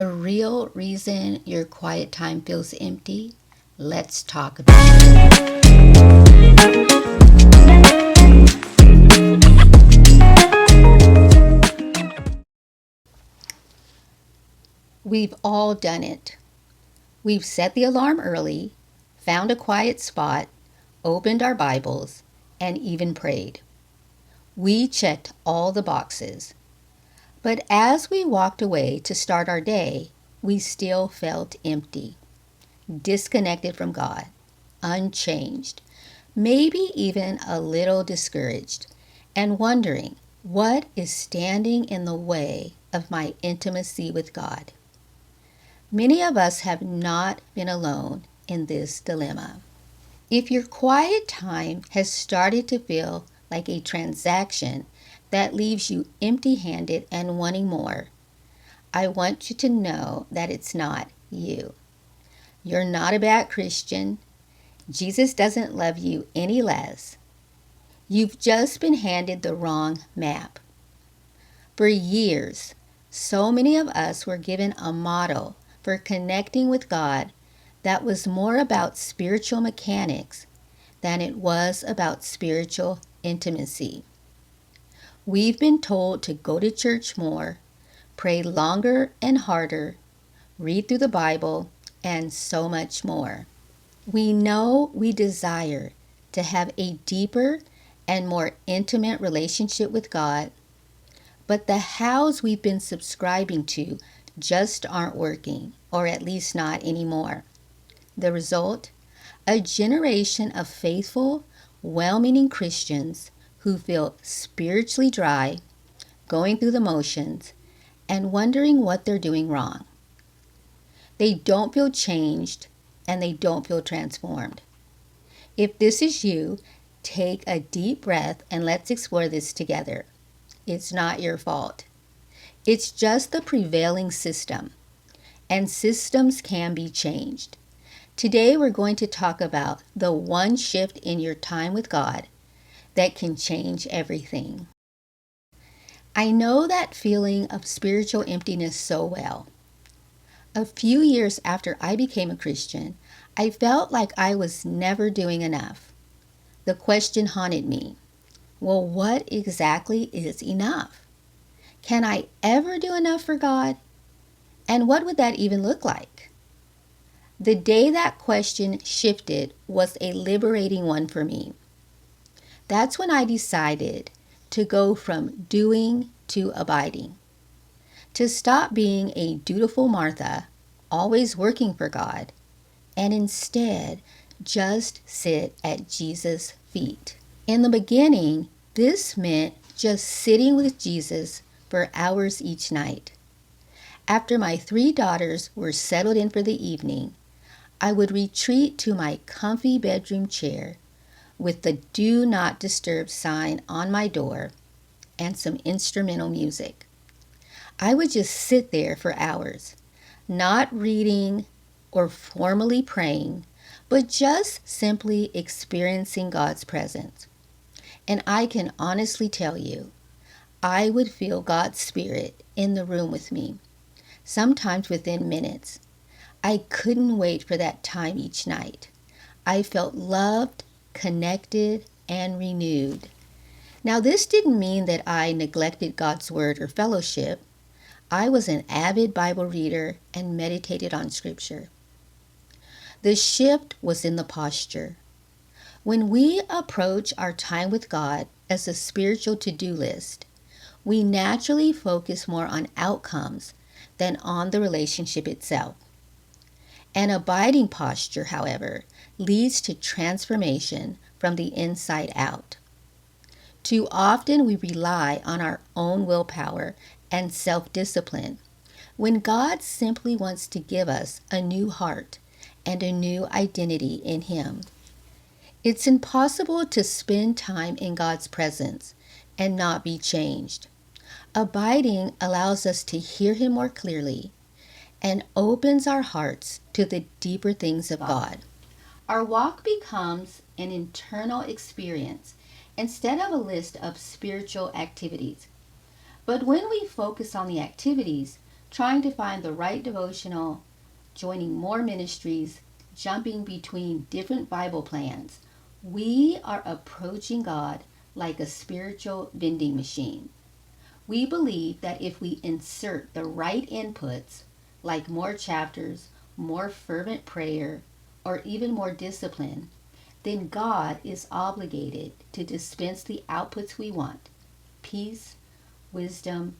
The real reason your quiet time feels empty? Let's talk about it. We've all done it. We've set the alarm early, found a quiet spot, opened our Bibles, and even prayed. We checked all the boxes. But as we walked away to start our day, we still felt empty, disconnected from God, unchanged, maybe even a little discouraged, and wondering what is standing in the way of my intimacy with God. Many of us have not been alone in this dilemma. If your quiet time has started to feel like a transaction that leaves you empty handed and wanting more, I want you to know that it's not you. You're not a bad Christian. Jesus doesn't love you any less. You've just been handed the wrong map. For years, so many of us were given a model for connecting with God that was more about spiritual mechanics than it was about spiritual intimacy. We've been told to go to church more, pray longer and harder, read through the Bible, and so much more. We know we desire to have a deeper and more intimate relationship with God, but the hows we've been subscribing to just aren't working, or at least not anymore. The result? A generation of faithful, well-meaning Christians who feel spiritually dry, going through the motions, and wondering what they're doing wrong. They don't feel changed, and they don't feel transformed. If this is you, take a deep breath and let's explore this together. It's not your fault. It's just the prevailing system, and systems can be changed. Today we're going to talk about the one shift in your time with God that can change everything. I know that feeling of spiritual emptiness so well. A few years after I became a Christian, I felt like I was never doing enough. The question haunted me. Well, what exactly is enough? Can I ever do enough for God? And what would that even look like? The day that question shifted was a liberating one for me. That's when I decided to go from doing to abiding. To stop being a dutiful Martha, always working for God, and instead just sit at Jesus' feet. In the beginning, this meant just sitting with Jesus for hours each night. After my 3 daughters were settled in for the evening, I would retreat to my comfy bedroom chair with the Do Not Disturb sign on my door and some instrumental music. I would just sit there for hours, not reading or formally praying, but just simply experiencing God's presence. And I can honestly tell you, I would feel God's Spirit in the room with me, sometimes within minutes. I couldn't wait for that time each night. I felt loved, connected, and renewed. Now, this didn't mean that I neglected God's Word or fellowship. I was an avid Bible reader and meditated on Scripture. The shift was in the posture. When we approach our time with God as a spiritual to-do list, we naturally focus more on outcomes than on the relationship itself. An abiding posture, however, leads to transformation from the inside out. Too often we rely on our own willpower and self-discipline when God simply wants to give us a new heart and a new identity in Him. It's impossible to spend time in God's presence and not be changed. Abiding allows us to hear Him more clearly and opens our hearts to the deeper things of God. Our walk becomes an internal experience instead of a list of spiritual activities. But when we focus on the activities, trying to find the right devotional, joining more ministries, jumping between different Bible plans. We are approaching God like a spiritual vending machine. We believe that if we insert the right inputs, like more chapters, more fervent prayer, or even more discipline, then God is obligated to dispense the outputs we want: peace, wisdom,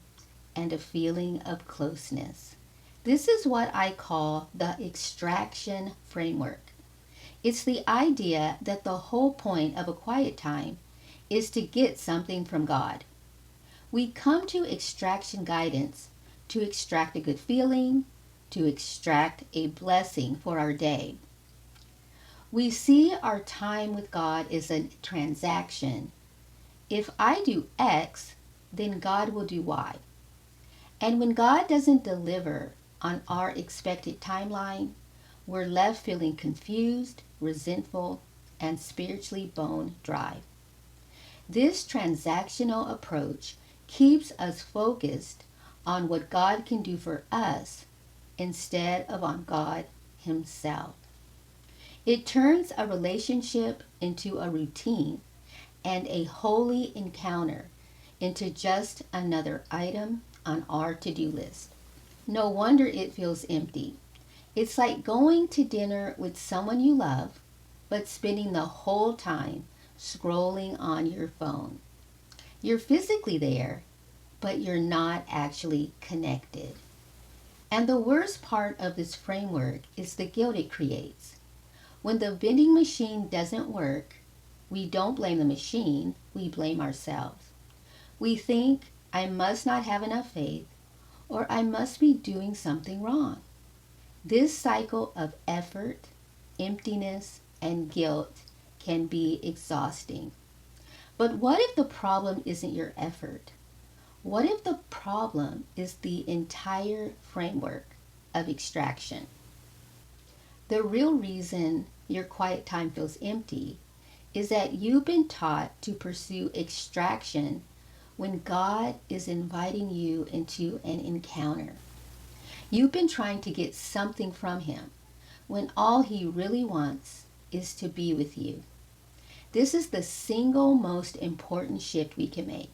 and a feeling of closeness. This is what I call the extraction framework. It's the idea that the whole point of a quiet time is to get something from God. We come to extraction guidance to extract a good feeling, to extract a blessing for our day. We see our time with God as a transaction. If I do X, then God will do Y. And when God doesn't deliver on our expected timeline, we're left feeling confused, resentful, and spiritually bone dry. This transactional approach keeps us focused on what God can do for us instead of on God Himself. It turns a relationship into a routine and a holy encounter into just another item on our to-do list. No wonder it feels empty. It's like going to dinner with someone you love, but spending the whole time scrolling on your phone. You're physically there, but you're not actually connected. And the worst part of this framework is the guilt it creates. When the vending machine doesn't work, we don't blame the machine, we blame ourselves. We think, I must not have enough faith, or I must be doing something wrong. This cycle of effort, emptiness, and guilt can be exhausting. But what if the problem isn't your effort? What if the problem is the entire framework of extraction? The real reason your quiet time feels empty is that you've been taught to pursue extraction when God is inviting you into an encounter. You've been trying to get something from Him when all He really wants is to be with you. This is the single most important shift we can make.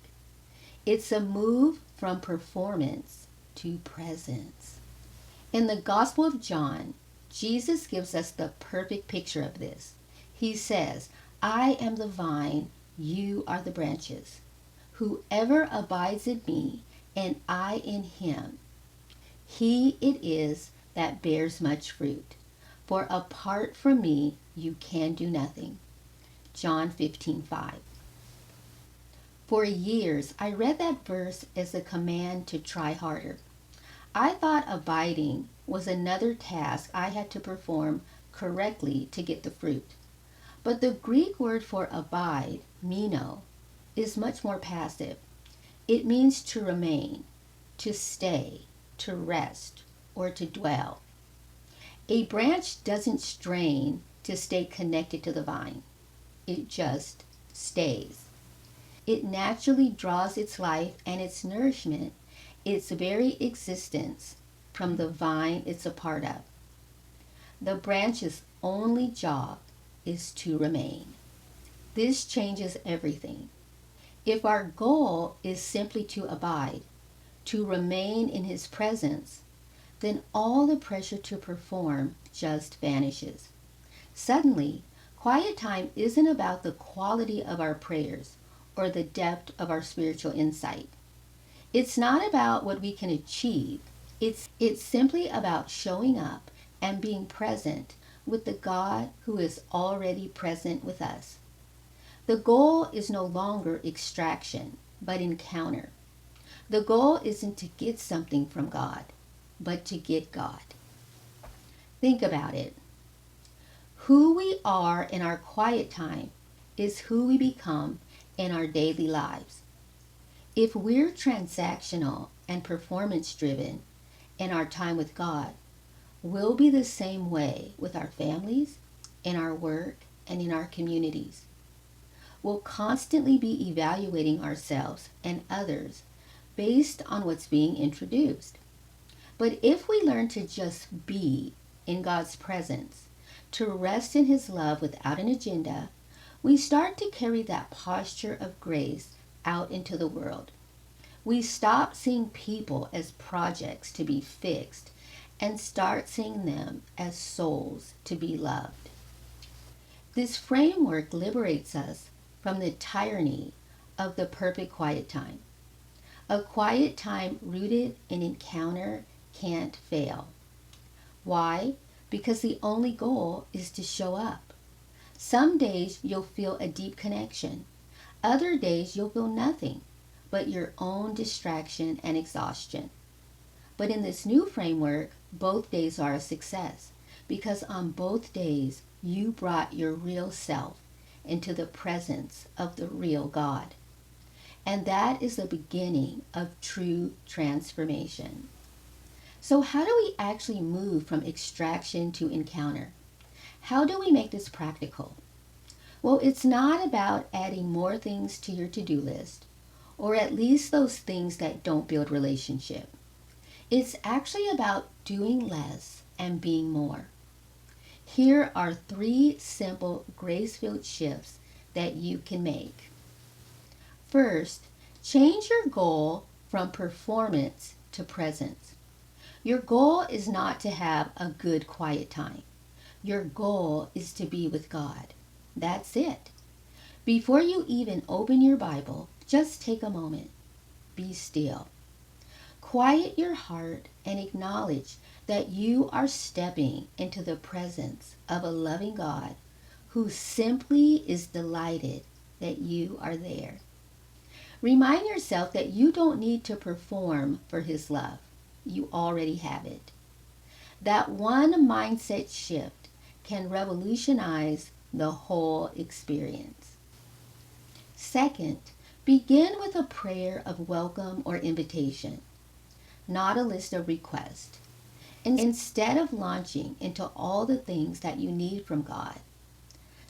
It's a move from performance to presence. In the Gospel of John, Jesus gives us the perfect picture of this. He says, I am the vine, you are the branches. Whoever abides in me and I in him, he it is that bears much fruit. For apart from me, you can do nothing. John 15:5. For years, I read that verse as a command to try harder. I thought abiding was another task I had to perform correctly to get the fruit. But the Greek word for abide, meno, is much more passive. It means to remain, to stay, to rest, or to dwell. A branch doesn't strain to stay connected to the vine. It just stays. It naturally draws its life and its nourishment, its very existence, from the vine it's a part of. The branch's only job is to remain. This changes everything. If our goal is simply to abide, to remain in His presence, then all the pressure to perform just vanishes. Suddenly, quiet time isn't about the quality of our prayers or the depth of our spiritual insight. It's not about what we can achieve. It's simply about showing up and being present with the God who is already present with us. The goal is no longer extraction, but encounter. The goal isn't to get something from God, but to get God. Think about it. Who we are in our quiet time is who we become in our daily lives. If we're transactional and performance driven in our time with God, we'll be the same way with our families, in our work, and in our communities. We'll constantly be evaluating ourselves and others based on what's being introduced. But if we learn to just be in God's presence, to rest in His love without an agenda, we start to carry that posture of grace out into the world. We stop seeing people as projects to be fixed and start seeing them as souls to be loved. This framework liberates us from the tyranny of the perfect quiet time. A quiet time rooted in encounter can't fail. Why? Because the only goal is to show up. Some days you'll feel a deep connection. Other days you'll feel nothing but your own distraction and exhaustion. But in this new framework, both days are a success because on both days you brought your real self into the presence of the real God. And that is the beginning of true transformation. So how do we actually move from extraction to encounter? How do we make this practical? Well, it's not about adding more things to your to-do list, or at least those things that don't build relationship. It's actually about doing less and being more. Here are 3 simple grace-filled shifts that you can make. First, change your goal from performance to presence. Your goal is not to have a good quiet time. Your goal is to be with God. That's it. Before you even open your Bible, just take a moment. Be still. Quiet your heart and acknowledge that you are stepping into the presence of a loving God who simply is delighted that you are there. Remind yourself that you don't need to perform for His love. You already have it. That one mindset shift can revolutionize the whole experience. Second, begin with a prayer of welcome or invitation, not a list of requests. Instead of launching into all the things that you need from God,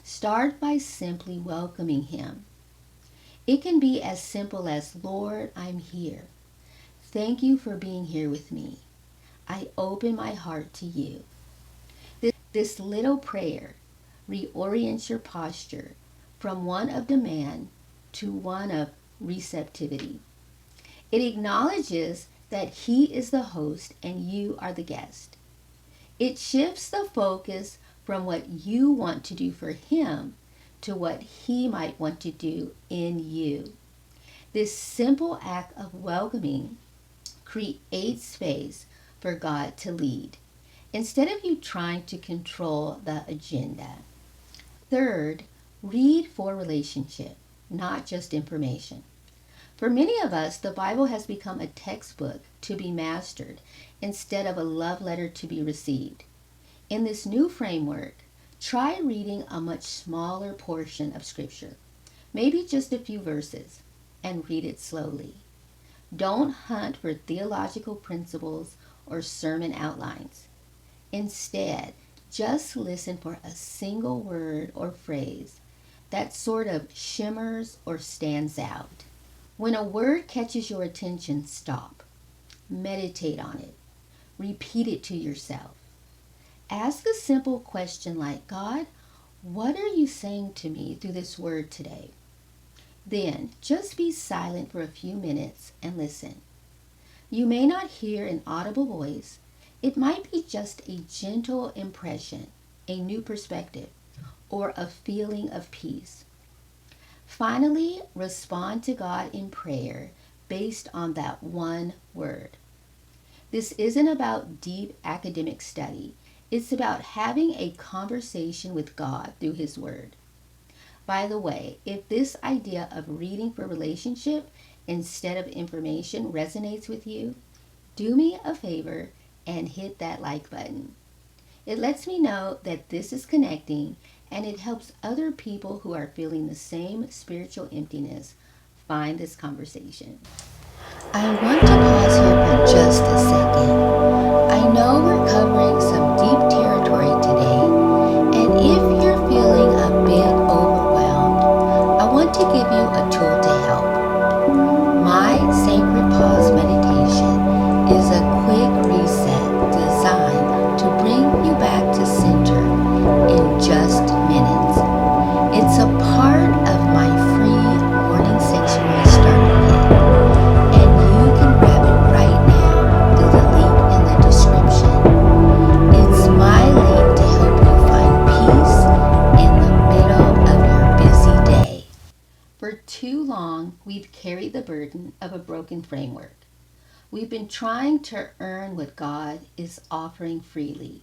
start by simply welcoming Him. It can be as simple as, Lord, I'm here. Thank you for being here with me. I open my heart to you. This little prayer reorients your posture from one of demand to one of receptivity. It acknowledges that He is the host and you are the guest. It shifts the focus from what you want to do for Him to what He might want to do in you. This simple act of welcoming creates space for God to lead, instead of you trying to control the agenda. Third, read for relationship, not just information. For many of us, the Bible has become a textbook to be mastered instead of a love letter to be received. In this new framework, try reading a much smaller portion of Scripture, maybe just a few verses, and read it slowly. Don't hunt for theological principles or sermon outlines. Instead, just listen for a single word or phrase that sort of shimmers or stands out. When a word catches your attention, stop. Meditate on it. Repeat it to yourself. Ask a simple question like, God, what are you saying to me through this word today? Then just be silent for a few minutes and listen. You may not hear an audible voice. It might be just a gentle impression, a new perspective, or a feeling of peace. Finally, respond to God in prayer based on that one word. This isn't about deep academic study. It's about having a conversation with God through His Word. By the way, if this idea of reading for relationship instead of information resonates with you, do me a favor and hit that like button. It lets me know that this is connecting, and it helps other people who are feeling the same spiritual emptiness find this conversation. I want to pause here for just a second. I know we're covering some deep territory today, and if you're feeling a bit overwhelmed, I want to give you a tool to help. My Sacred Pause meditation is a quick reset broken framework. We've been trying to earn what God is offering freely.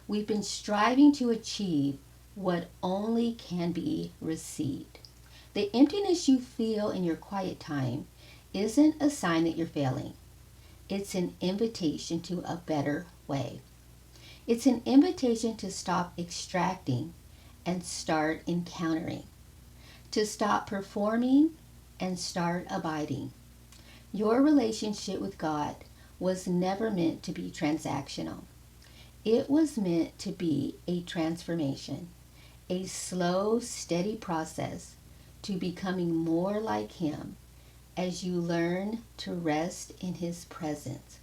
We've been striving to achieve what only can be received. The emptiness you feel in your quiet time isn't a sign that you're failing. It's an invitation to a better way. It's an invitation to stop extracting and start encountering, to stop performing and start abiding. Your relationship with God was never meant to be transactional. It was meant to be a transformation, a slow, steady process to becoming more like Him as you learn to rest in His presence.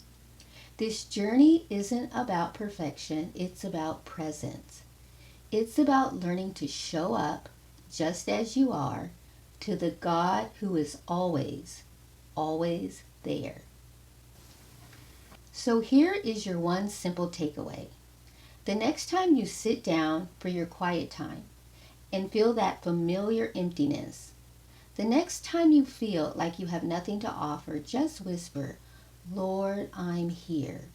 This journey isn't about perfection, it's about presence. It's about learning to show up just as you are to the God who is always, always there. So here is your one simple takeaway. The next time you sit down for your quiet time and feel that familiar emptiness, the next time you feel like you have nothing to offer, just whisper, "Lord, I'm here."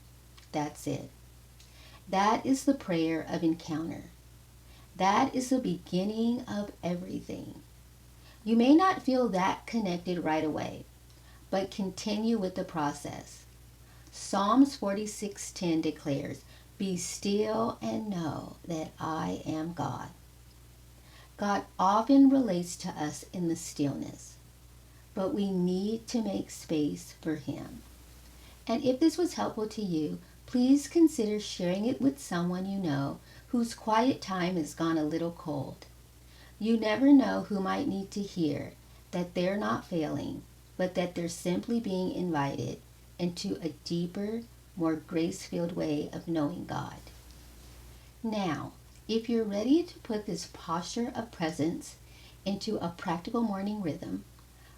That's it. That is the prayer of encounter. That is the beginning of everything. You may not feel that connected right away, but continue with the process. Psalms 46:10 declares, "Be still and know that I am God." God often relates to us in the stillness, but we need to make space for Him. And if this was helpful to you, please consider sharing it with someone you know whose quiet time has gone a little cold. You never know who might need to hear that they're not failing, but that they're simply being invited into a deeper, more grace-filled way of knowing God. Now, if you're ready to put this posture of presence into a practical morning rhythm,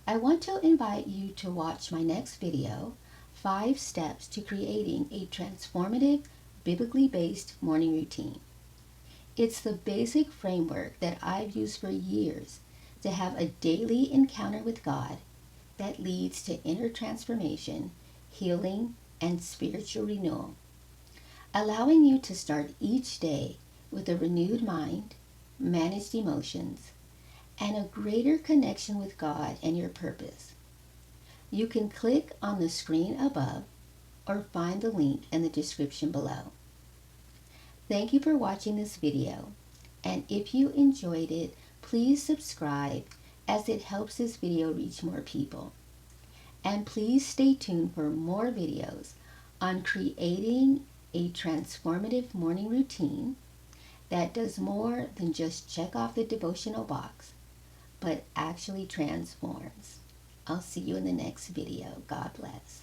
I want to invite you to watch my next video, 5 Steps to Creating a Transformative, Biblically Based Morning Routine. It's the basic framework that I've used for years to have a daily encounter with God that leads to inner transformation, healing, and spiritual renewal, allowing you to start each day with a renewed mind, managed emotions, and a greater connection with God and your purpose. You can click on the screen above or find the link in the description below. Thank you for watching this video, and if you enjoyed it, please subscribe as it helps this video reach more people. And please stay tuned for more videos on creating a transformative morning routine that does more than just check off the devotional box, but actually transforms. I'll see you in the next video. God bless.